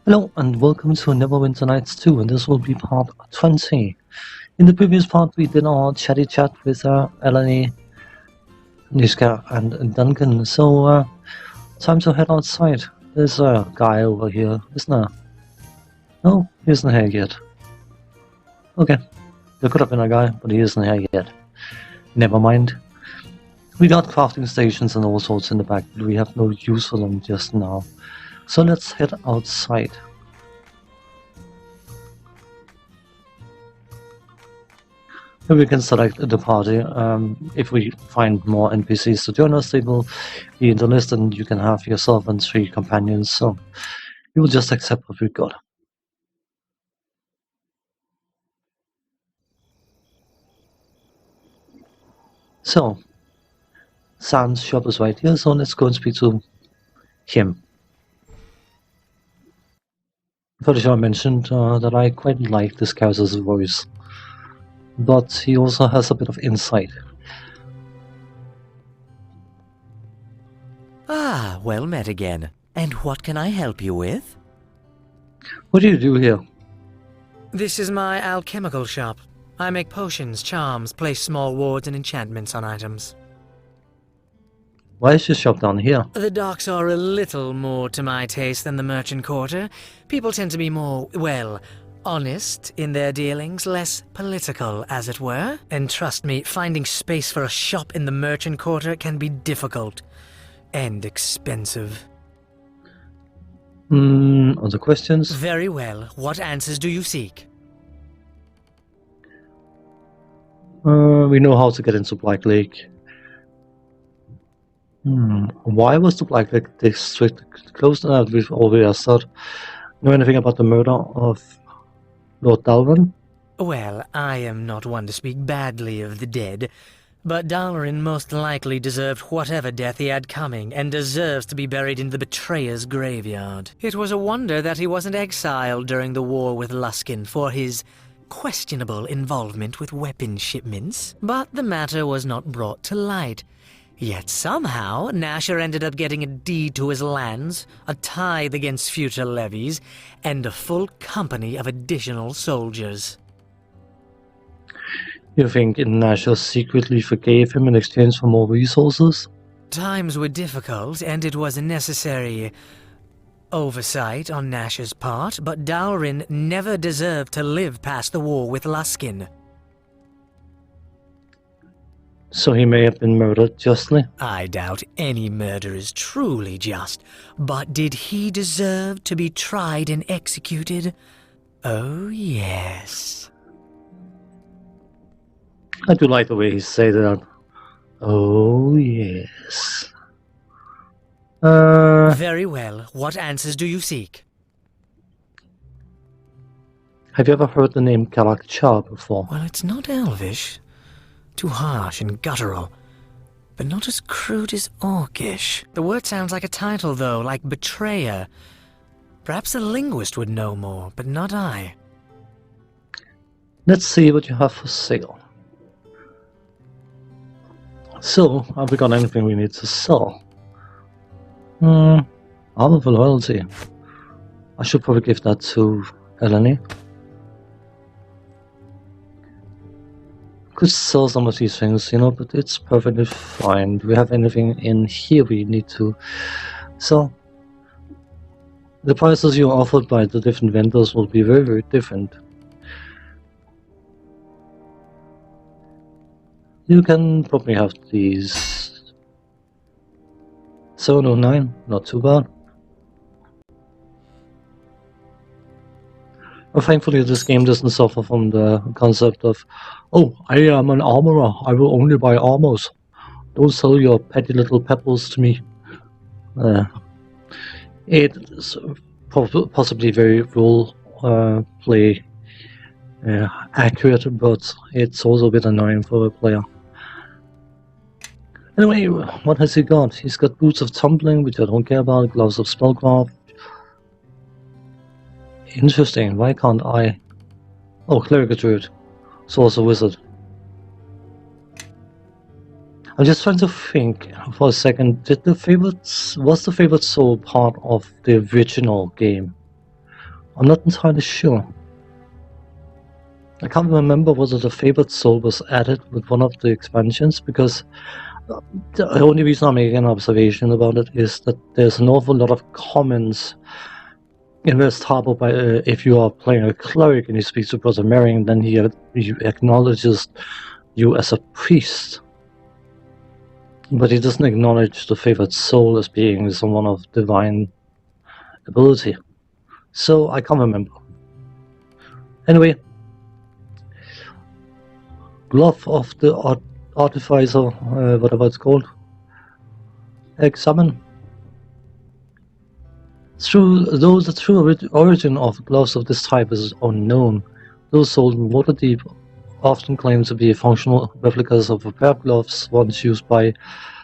Hello and welcome to Neverwinter Nights 2, and this will be part 20. In the previous part we did our chatty chat with Eleni, Niska and Duncan, so time to head outside. There's a guy over here, isn't there? No, he isn't here yet. Okay, there could have been a guy, but he isn't here yet. Never mind. We got crafting stations and all sorts in the back, but we have no use for them just now. So let's head outside. Here we can select the party. If we find more NPCs to join us, they will be in the list and you can have yourself and 3 companions, so we will just accept what we got. So, Sam's shop is right here, so let's go and speak to him. I'm pretty sure I mentioned that I quite like this character's voice, but he also has a bit of insight. Ah, well met again. And what can I help you with? What do you do here? This is my alchemical shop. I make potions, charms, place small wards and enchantments on items. Why is your shop down here? The docks are a little more to my taste than the merchant quarter. People tend to be more, well, honest in their dealings, less political, as it were. And trust me, finding space for a shop in the merchant quarter can be difficult and expensive. Other questions? Very well. What answers do you seek? We know how to get into Black Lake. Why was the Black Lake district closed? We've already started. Know anything about the murder of Lord Dalvin? Well, I am not one to speak badly of the dead, but Dalrin most likely deserved whatever death he had coming, and deserves to be buried in the betrayer's graveyard. It was a wonder that he wasn't exiled during the war with Luskin for his questionable involvement with weapon shipments, but the matter was not brought to light. Yet somehow, Nasher ended up getting a deed to his lands, a tithe against future levies, and a full company of additional soldiers. You think Nasher secretly forgave him in exchange for more resources? Times were difficult, and it was a necessary oversight on Nasher's part, but Dalrin never deserved to live past the war with Luskin. So he may have been murdered justly? I doubt any murder is truly just, but did he deserve to be tried and executed? Oh, yes. I do like the way he said that. Oh, yes. Very well. What answers do you seek? Have you ever heard the name Galak Char before? Well, it's not Elvish. Too harsh and guttural, but not as crude as Orcish. The word sounds like a title, though, like betrayer. Perhaps a linguist would know more, but not I. Let's see what you have for sale. So, have we got anything we need to sell? Armor for loyalty. I should probably give that to Eleni. Could sell some of these things, you know, but it's perfectly fine. Do we have anything in here we need to sell? The prices you are offered by the different vendors will be very, very different. You can probably have these 709, not too bad. Well, thankfully this game doesn't suffer from the concept of, oh, I am an armorer, I will only buy armors. Don't sell your petty little pebbles to me. It's possibly very role play accurate, but it's also a bit annoying for a player. Anyway, what has he got? He's got boots of tumbling, which I don't care about, gloves of spellcraft. Interesting, why can't I? Oh, cleric druid. Sorcerer wizard. I'm just trying to think for a second, was the favorite soul part of the original game? I'm not entirely sure. I can't remember whether the favorite soul was added with one of the expansions, because the only reason I'm making an observation about it is that there's an awful lot of comments in West Harbor by if you are playing a cleric and you speak to Brother Marion, then he acknowledges you as a priest. But he doesn't acknowledge the favorite soul as being someone of divine ability. So I can't remember. Anyway, Glove of the Artificer, whatever it's called. Examine. Though the true origin of gloves of this type is unknown, those sold in Waterdeep often claim to be functional replicas of a pair of gloves once used by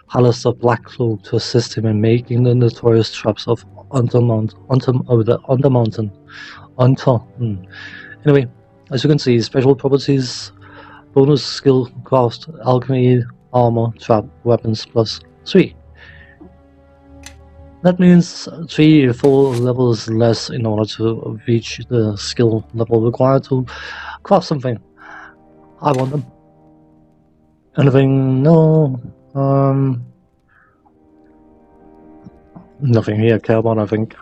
Halaster Blackcloak to assist him in making the notorious traps of Undermountain. Anyway, as you can see, special properties, bonus skill, craft, alchemy, armor, trap, weapons, +3. That means 3 or 4 levels less in order to reach the skill level required to craft something. I want them. Anything? No. Nothing here to care about, I think. He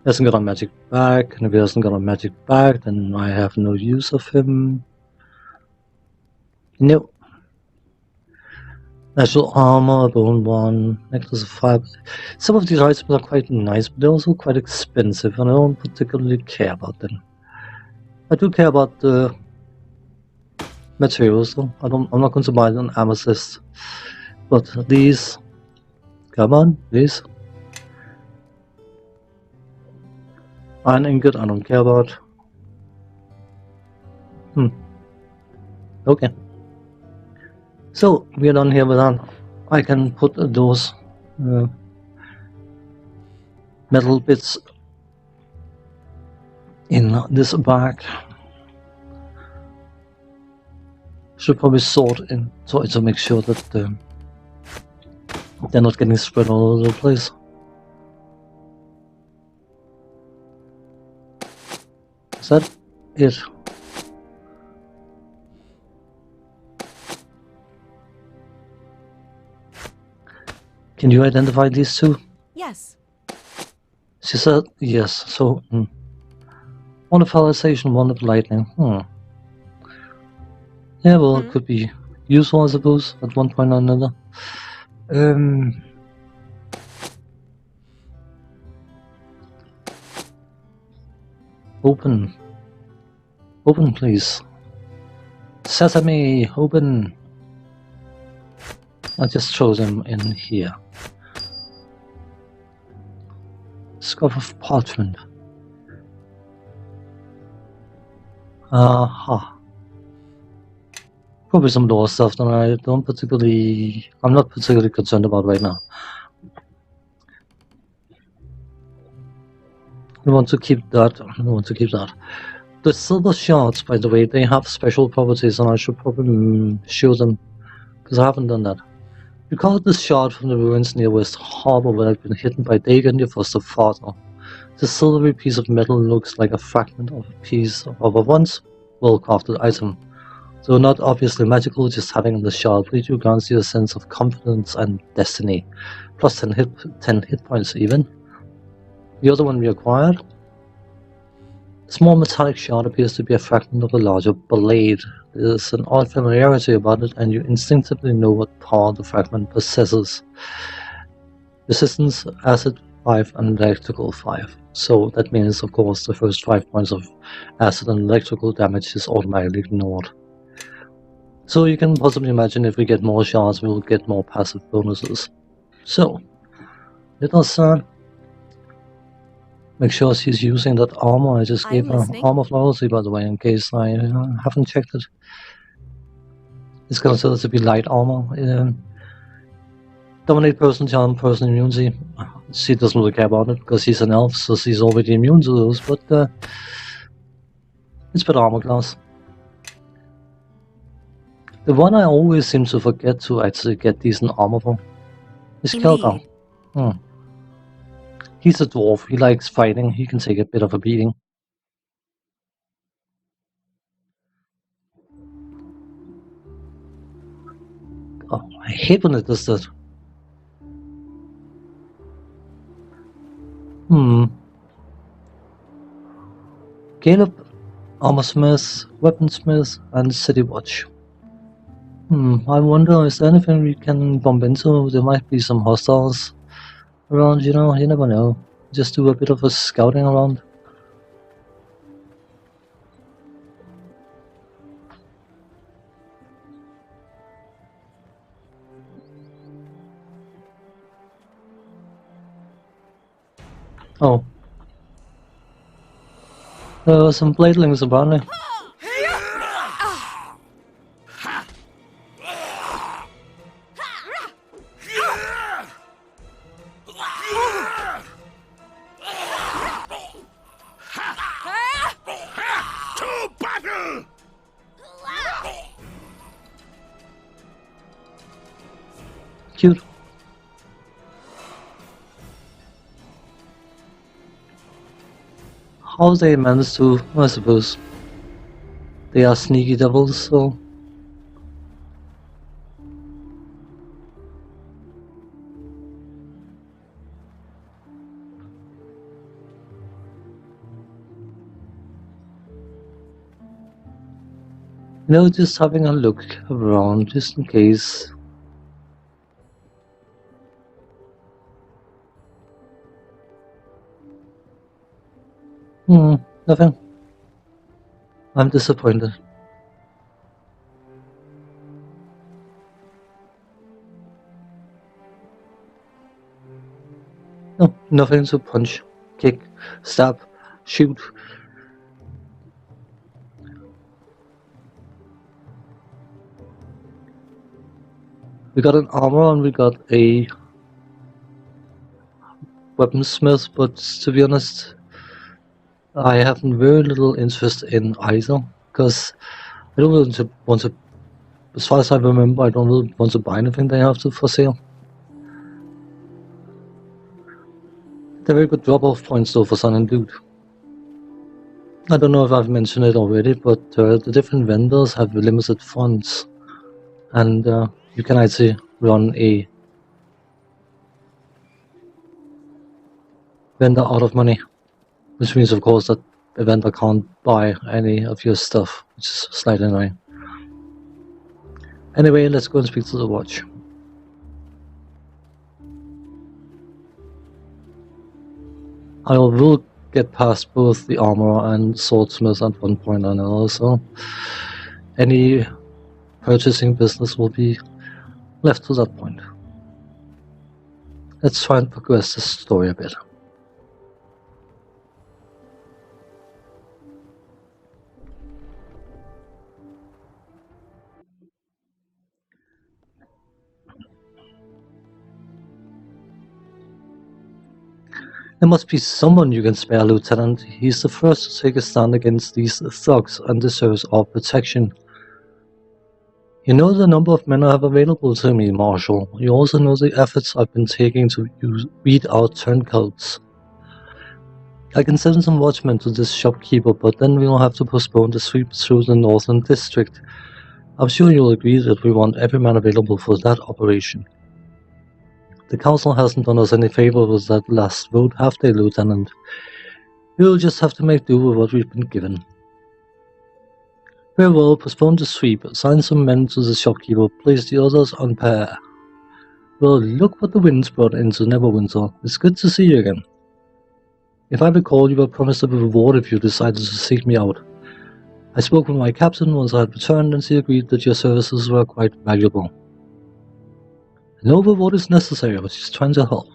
hasn't got a magic bag, and if he hasn't got a magic bag, then I have no use of him. No. Natural armor, bone 1, necklace of 5. Some of these items are quite nice, but they're also quite expensive, and I don't particularly care about them. I do care about the materials, though. I'm not going to buy an amethyst. But these, come on, these. Iron ingot, I don't care about. Okay. So, we're done here with that. I can put those metal bits in this bag. Should probably sort in so to make sure that they're not getting spread all over the place. Is that it? Can you identify these two? Yes. She said yes, so one of polarization, one of lightning. Yeah, well, it could be useful, I suppose, at one point or another. Open. Open, please. Sesame, open. I just throw them in here. Scarf of parchment. Aha. Probably some lore stuff that I'm not particularly concerned about right now. We want to keep that. The silver shards, by the way, they have special properties, and I should probably show them, because I haven't done that. Recall this shard from the ruins near West Harbor where it had been hidden by Dagon, your foster father. The silvery piece of metal looks like a fragment of a piece of a once well-crafted item. Though not obviously magical, just having the shard with you grants you a sense of confidence and destiny. Plus 10 hit points even. The other one we acquired. The small metallic shard appears to be a fragment of a larger blade. There's an odd familiarity about it, and you instinctively know what power the fragment possesses. Resistance, acid 5, and electrical 5. So that means, of course, the first 5 points of acid and electrical damage is automatically ignored. So you can possibly imagine if we get more shards, we'll get more passive bonuses. So, let us make sure she's using that armor. I just gave her armor of loyalty, by the way, in case I haven't checked it. It's considered to be light armor. Dominate person, charm, person immunity. She doesn't really care about it because she's an elf, so she's already immune to those, but it's better armor class. The one I always seem to forget to actually get decent armor for is Kelgar. He's a dwarf. He likes fighting. He can take a bit of a beating. Oh, I hate when it does that. Caleb, armorsmith, weaponsmith, and city watch. I wonder, is there anything we can bump into? There might be some hostiles around, you never know. Just do a bit of a scouting around. Oh. There are some bladelings apparently. Cute. How they manage to, I suppose. They are sneaky devils, so... Just having a look around, just in case. Nothing. I'm disappointed. No, nothing to punch, kick, stab, shoot. We got an armor and we got a weaponsmith, but to be honest, I have very little interest in either, because I don't really want to, as far as I remember, I don't really want to buy anything they have for sale. They're very good drop-off points though for Sun and Dude. I don't know if I've mentioned it already, but the different vendors have limited funds, and you can actually run a vendor out of money, which means of course that the vendor can't buy any of your stuff, which is slightly annoying. Anyway, let's go and speak to the watch. I will get past both the armorer and swordsmith at one point or another, so any purchasing business will be left to that point. Let's try and progress this story a bit. There must be someone you can spare, Lieutenant. He's the first to take a stand against these thugs and deserves our protection. You know the number of men I have available to me, Marshal. You also know the efforts I've been taking to weed out turncoats. I can send some watchmen to this shopkeeper, but then we'll have to postpone the sweep through the Northern District. I'm sure you'll agree that we want every man available for that operation. The Council hasn't done us any favor with that last vote, have they, Lieutenant? We'll just have to make do with what we've been given. Very well, postpone the sweep, assign some men to the shopkeeper, place the others on pair. Well, look what the wind's brought into Neverwinter. It's good to see you again. If I recall, you were promised a reward if you decided to seek me out. I spoke with my captain once I had returned, and she agreed that your services were quite valuable. No reward is necessary, I was just trying to help.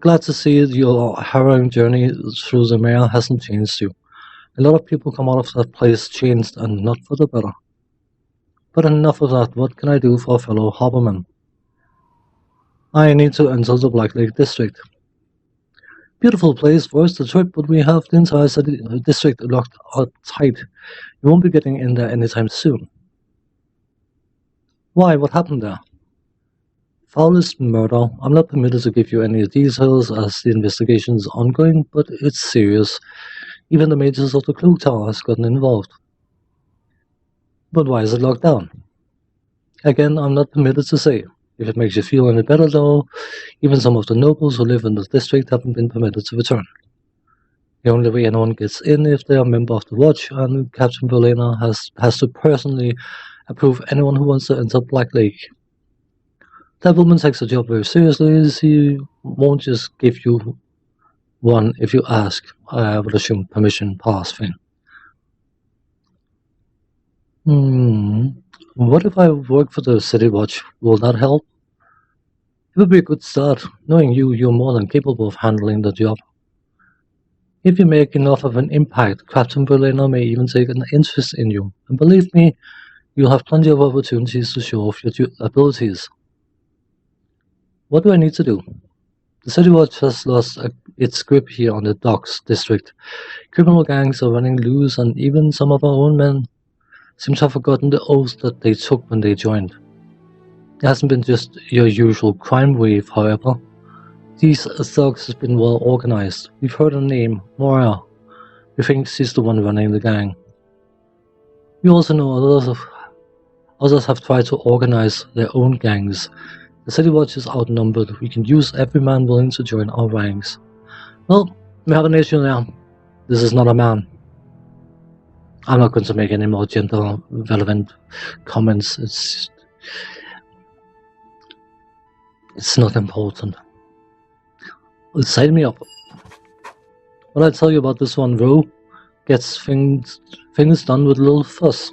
Glad to see your harrowing journey through the mail hasn't changed you. A lot of people come out of that place changed, and not for the better. But enough of that, what can I do for a fellow harborman? I need to enter the Black Lake District. Beautiful place, worth the trip, but we have the entire district locked out tight. You won't be getting in there anytime soon. Why, what happened there? Foulest murder. I'm not permitted to give you any details as the investigation is ongoing, but it's serious. Even the majors of the clock tower has gotten involved. But why is it locked down? Again, I'm not permitted to say. If it makes you feel any better though, even some of the nobles who live in the district haven't been permitted to return. The only way anyone gets in if they are a member of the watch, and Captain Verlaine has to personally approve anyone who wants to enter Black Lake. That woman takes the job very seriously. She won't just give you one if you ask. I would assume permission pass thing. What if I work for the City Watch? Will that help? It would be a good start. Knowing you're more than capable of handling the job. If you make enough of an impact, Captain Berliner may even take an interest in you. And believe me, you'll have plenty of opportunities to show off your abilities. What do I need to do? The City Watch has lost its grip here on the docks district. Criminal gangs are running loose, and even some of our own men seem to have forgotten the oath that they took when they joined. It hasn't been just your usual crime wave, however. These thugs have been well organized. We've heard her name, Moira. We think she's the one running the gang. We also know others have tried to organize their own gangs. The City Watch is outnumbered. We can use every man willing to join our ranks. Well, we have an issue now. This is not a man. I'm not going to make any more gender relevant comments. It's not important. Sign me up. What I tell you about this one row gets things done with a little fuss.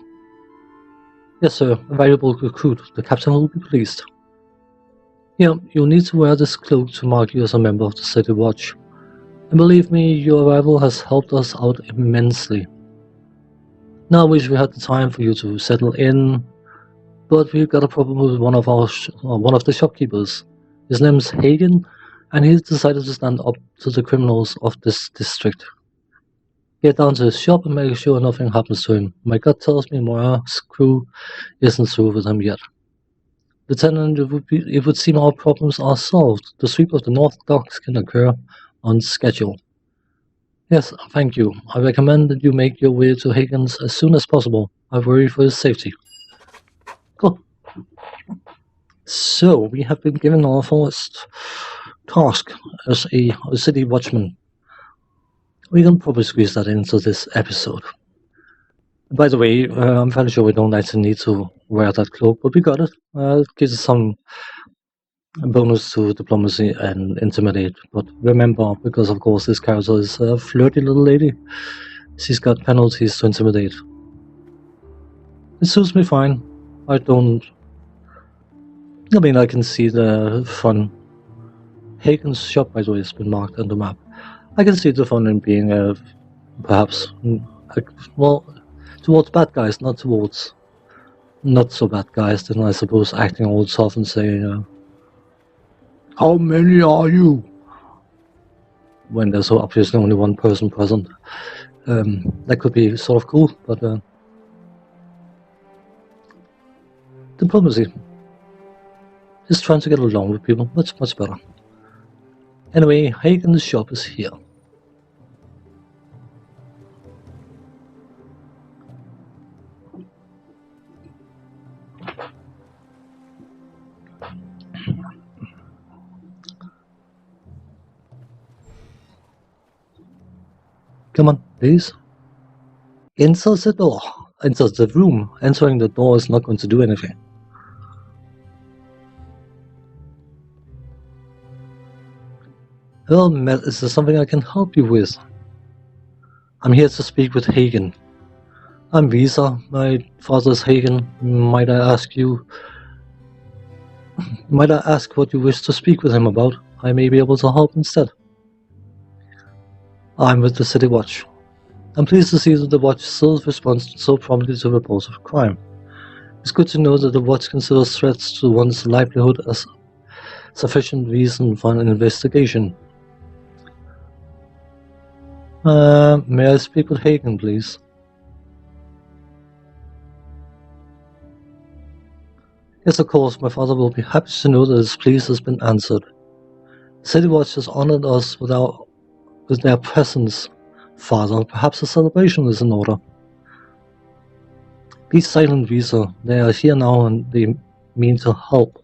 Yes, sir, a valuable recruit. The captain will be pleased. Yeah, you'll need to wear this cloak to mark you as a member of the City Watch. And believe me, your arrival has helped us out immensely. Now I wish we had the time for you to settle in, but we've got a problem with one of the shopkeepers. His name's Hagen, and he's decided to stand up to the criminals of this district. Get down to his shop and make sure nothing happens to him. My gut tells me Moira's crew isn't through with him yet. Lieutenant, it would seem our problems are solved. The sweep of the North Docks can occur on schedule. Yes, thank you. I recommend that you make your way to Higgins as soon as possible. I worry for his safety. Cool. So, we have been given our first task as a city watchman. We can probably squeeze that into this episode. By the way, I'm fairly sure we don't actually need to wear that cloak, but we got it. It gives us some bonus to diplomacy and intimidate. But remember, because of course this character is a flirty little lady, she's got penalties to intimidate. It suits me fine. I mean, I can see the fun. Hagen's shop, by the way, has been marked on the map. I can see the fun in being, perhaps, well, towards bad guys, not towards not so bad guys. Then I suppose acting all tough and saying, "How many are you?" when there's so obviously only one person present. That could be sort of cool, but diplomacy. Just trying to get along with people, much better. Anyway, Hagen's shop is here. Come on, please. Enter the door. Enter the room. Entering the door is not going to do anything. Well, Matt, is there something I can help you with? I'm here to speak with Hagen. I'm Visa. My father's Hagen. Might I ask what you wish to speak with him about? I may be able to help instead. I'm with the City Watch. I'm pleased to see that the Watch still responds so promptly to reports of crime. It's good to know that the Watch considers threats to one's livelihood as sufficient reason for an investigation. May I speak with Hagen, please? Yes, of course, my father will be happy to know that his plea has been answered. The City Watch has honored us with their presence, Father. Perhaps a celebration is in order. Be silent, Visa. They are here now and they mean to help.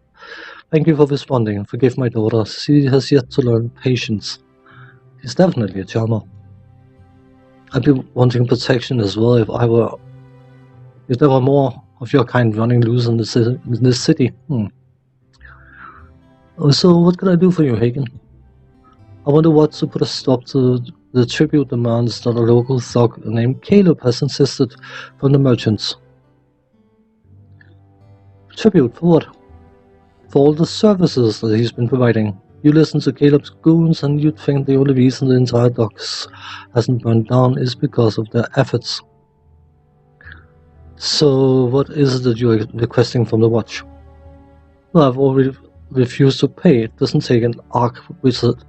Thank you for responding. Forgive my daughter. She has yet to learn patience. She's definitely a charmer. I'd be wanting protection as well if there were more of your kind running loose in this city. So what can I do for you, Hagen? I wonder what to put a stop to the tribute demands that a local thug named Caleb has insisted from the merchants. Tribute for what? For all the services that he's been providing. You listen to Caleb's goons and you'd think the only reason the entire docks hasn't burned down is because of their efforts. So what is it that you're requesting from the watch? Well, I've already refused to pay. It doesn't take an arc wizard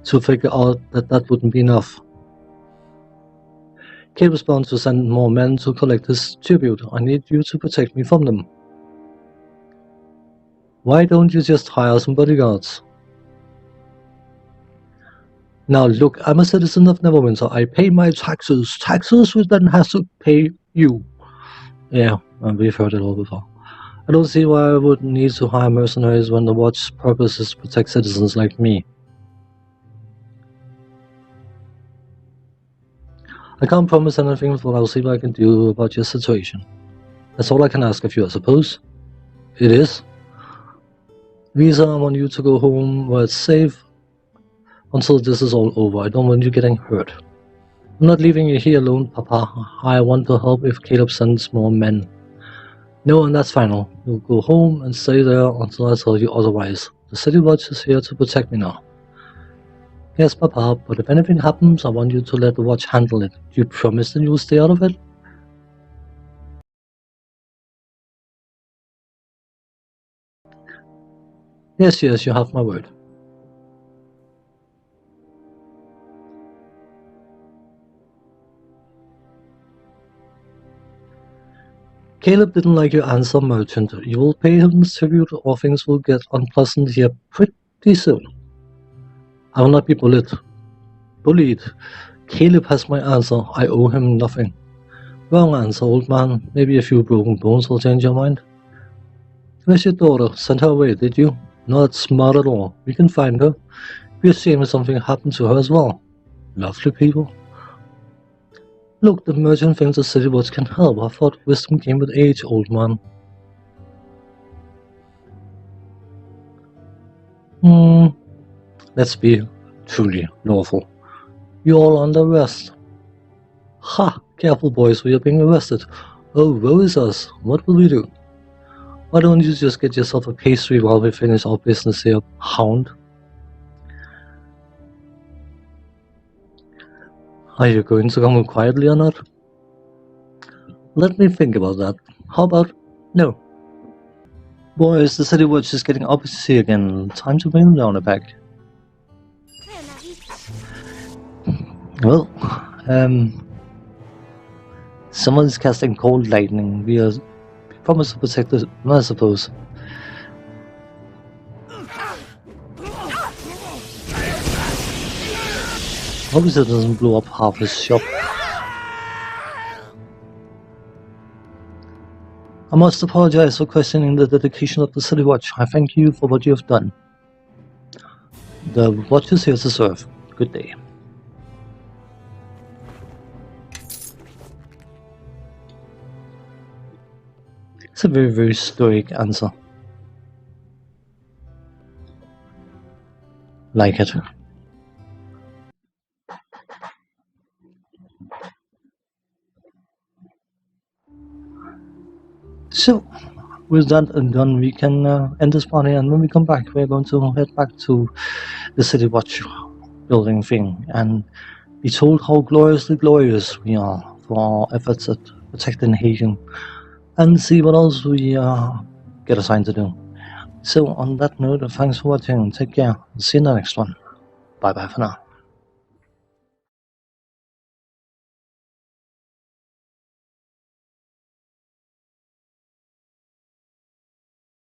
to figure out that wouldn't be enough. Caleb's bound to send more men to collect his tribute. I need you to protect me from them. Why don't you just hire some bodyguards? Now look, I'm a citizen of Neverwinter. I pay my taxes. Taxes which then has to pay you. Yeah, we've heard it all before. I don't see why I would need to hire mercenaries when the watch's purpose is to protect citizens like me. I can't promise anything, but I'll see what I can do about your situation. That's all I can ask of you, I suppose. It is. Visa, I want you to go home where it's safe until this is all over. I don't want you getting hurt. I'm not leaving you here alone, Papa. I want to help if Caleb sends more men. No, and that's final. You'll go home and stay there until I tell you otherwise. The City Watch is here to protect me now. Yes, Papa, but if anything happens, I want you to let the watch handle it. Do you promise that you will stay out of it? Yes, you have my word. Caleb didn't like your answer, merchant. You will pay him tribute or things will get unpleasant here pretty soon. I will not be bullied. Caleb has my answer. I owe him nothing. Wrong answer, old man. Maybe a few broken bones will change your mind. Where's your daughter? Sent her away, did you? Not smart at all. We can find her. Be a shame if something happened to her as well. Lovely people. Look, the merchant thinks the City Watch can help. I thought wisdom came with age, old man. Let's be truly lawful. You're all under arrest. Ha! Careful, boys, we are being arrested. Oh, woe is us. What will we do? Why don't you just get yourself a pastry while we finish our business here, hound? Are you going to come quietly or not? Let me think about that. How about no? Boys, the City Watch is getting opposite again. Time to bring them down a peg. Well, someone's casting cold lightning. We promise to protect the, I suppose. Obviously it doesn't blow up half his shop. I must apologize for questioning the dedication of the City Watch. I thank you for what you have done. The watch is here to serve. Good day. It's a very, very stoic answer. Like it. So, with that done, we can end this party, and when we come back, we're going to head back to the City Watch building thing and be told how gloriously glorious we are for our efforts at protecting Hagen, and see what else we get assigned to do. So, on that note, thanks for watching, take care, see you in the next one. Bye bye for now.